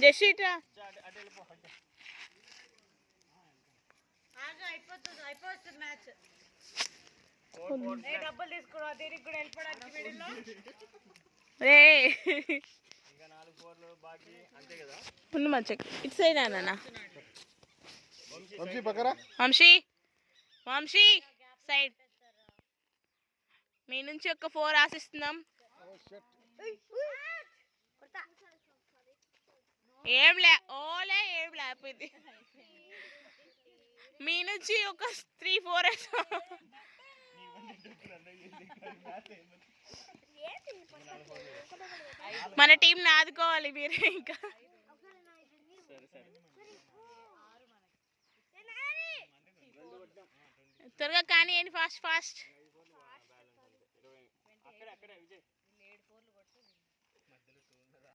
జషీట్రా అయిపోతుంది మ్యాచ్. డబ్బులు తీసుకోవడం దీనికి కూడా వెళ్ళిపోవడానికి ముందు మంచి ఇటు సైడ్ అన్న వంశీ వంశీ సైడ్ మీ నుంచి ఒక 4 ఆశిస్తున్నాం. ఏంలే ఓలే ఏం లేకపోయింది మీ నుంచి ఒక 3-4 మన టీం ఆదుకోవాలి మీరే. ఇంకా త్వరగా కానీ ఏంటి ఫాస్ట్ ఫాస్ట్